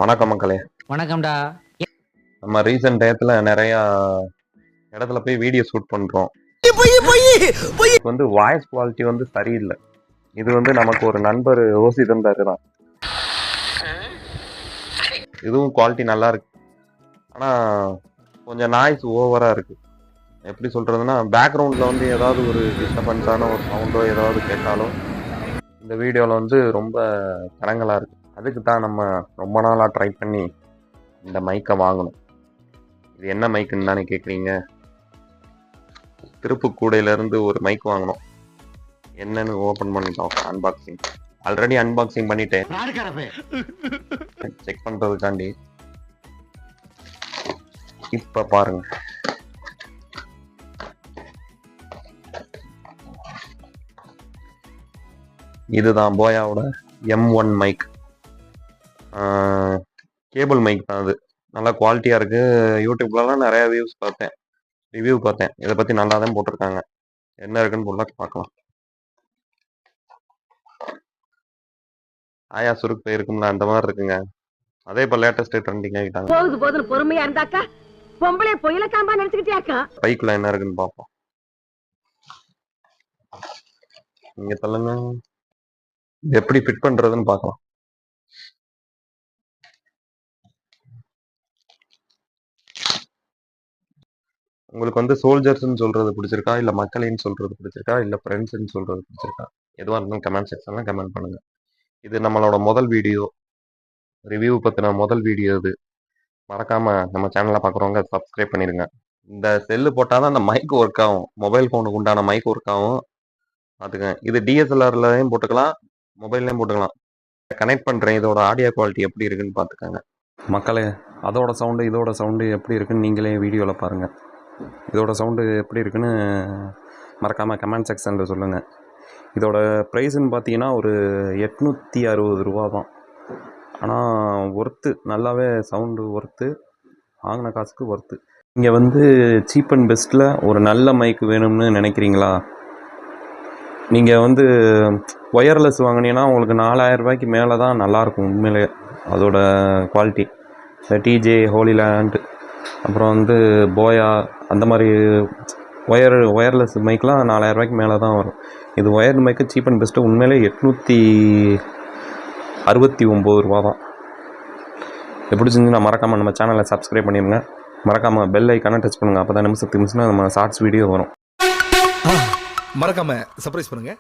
வணக்கம் மக்களே. வணக்கம்டா. நம்ம ரீசன்ட் டயத்துல நிறைய இடத்துல போய் வீடியோ ஷூட் பண்றோம். வாய்ஸ் குவாலிட்டி சரியில்லை. இது நமக்கு ஒரு நண்பர் ஓசி தந்தாரு தான். இதுவும் குவாலிட்டி நல்லா இருக்கு. ஆனா கொஞ்சம் நாய்ஸ் ஓவரா இருக்கு. எப்படி சொல்றதுன்னா, பேக்ரவுண்ட்ல ஏதாவது ஒரு டிஸ்டர்பன்ஸான ஒரு சவுண்டோ ஏதாவது கேட்டாலும் இந்த வீடியோல ரொம்ப தடங்கலா இருக்கு. அதுக்கு தான் நம்ம ரொம்ப நாளா ட்ரை பண்ணி இந்த மைக்கை வாங்கணும். இது என்ன மைக்குன்னு தானே கேட்குறீங்க? திருப்புக்கூடையிலேருந்து ஒரு மைக் வாங்கினோம். என்னன்னு ஓப்பன் பண்ணிட்டோம். அன்பாக்சிங் ஆல்ரெடி அன்பாக்சிங் பண்ணிட்டேன், செக் பண்ணுறதுக்காண்டி. இப்போ பாருங்க, இதுதான் போயாவோட M1 மைக். கேபிள் மைக் தான். அது நல்லா குவாலிட்டியாக இருக்குது. யூடியூப்லலாம் நிறையா ரிவ்யூ பார்த்தேன். இதை பற்றி நல்லா தான் போட்டிருக்காங்க. என்ன இருக்குன்னு போல பார்க்கலாம். ஆயா சுருக்கு போயிருக்கும்ல, அந்த மாதிரி இருக்குங்க. அதே இப்போ லேட்டஸ்ட் ட்ரெண்டிங் ஆகிட்டாங்க. போகுது பொறுமையா இருந்தாக்கா பொம்பளை பொயில காம்பா நினைச்சுக்கிட்டியாக்கா. பைக்குள்ள என்ன இருக்குன்னு பார்ப்போம். நீங்க சொல்லுங்க, எப்படி ஃபிட் பண்றதுன்னு பார்க்கலாம். உங்களுக்கு சோல்ஜர்ஸ்ன்னு சொல்றது பிடிச்சிருக்கா, இல்லை மக்களின்னு சொல்றது பிடிச்சிருக்கா, இல்லை ஃப்ரெண்ட்ஸ்ன்னு சொல்றது பிடிச்சிருக்கா? எதுவாக இருந்தாலும் கமெண்ட் செக்ஷன்ல கமெண்ட் பண்ணுங்க. இது நம்மளோட முதல் வீடியோ, ரிவ்யூ பற்றின முதல் வீடியோ. இது மறக்காம நம்ம சேனலை பார்க்குறவங்க சப்ஸ்கிரைப் பண்ணிடுங்க. இந்த செல்லு போட்டால் தான் அந்த மைக் ஒர்க் ஆகும். மொபைல் ஃபோனுக்கு உண்டான மைக் ஒர்க் ஆகும். அதுக்கு இது டிஎஸ்எல்ஆர்லையும் போட்டுக்கலாம், மொபைல்லையும் போட்டுக்கலாம். கனெக்ட் பண்ணுறேன். இதோட ஆடியோ குவாலிட்டி எப்படி இருக்குன்னு பார்த்துக்கோங்க மக்களே. அதோட சவுண்டு இதோட சவுண்டு எப்படி இருக்குன்னு நீங்களே வீடியோவில் பாருங்கள். இதோட சவுண்டு எப்படி இருக்குன்னு மறக்காமல் கமெண்ட் செக்ஷனில் சொல்லுங்கள். இதோட ப்ரைஸுன்னு பார்த்தீங்கன்னா ஒரு 860 ரூபா தான். ஆனால் ஒர்த்து, நல்லாவே சவுண்டு ஒர்த்து, வாங்கின காசுக்கு ஒர்த்து. நீங்கள் சீப் அண்ட் பெஸ்ட்டில் ஒரு நல்ல மைக் வேணும்னு நினைக்கிறீங்களா? நீங்கள் ஒயர்லெஸ் வாங்கினீங்கன்னா உங்களுக்கு 4000 ரூபாய்க்கு மேலே தான் நல்லாயிருக்கும் உண்மையிலே. அதோட குவாலிட்டி டிஜே, ஹோலிலேண்ட், அப்புறம் போயா, அந்த மாதிரி ஒயர்லெஸ் மைக்லாம் 4000 ரூபாய்க்கு மேலே தான் வரும். இது ஒயர்டு மைக்கு சீப் அண்ட் பெஸ்ட்டு உண்மையிலே 869 ரூபா தான். எப்படி செஞ்சுன்னா மறக்காமல் நம்ம சேனலை சப்ஸ்கிரைப் பண்ணிடுங்க. மறக்காமல் பெல் ஐக்கானை டச் பண்ணுங்கள். அப்போ தான் நிமிஷத்துக்கு நம்ம ஷார்ட்ஸ் வீடியோ வரும். மறக்காமல் சர்ப்ரைஸ் பண்ணுங்கள்.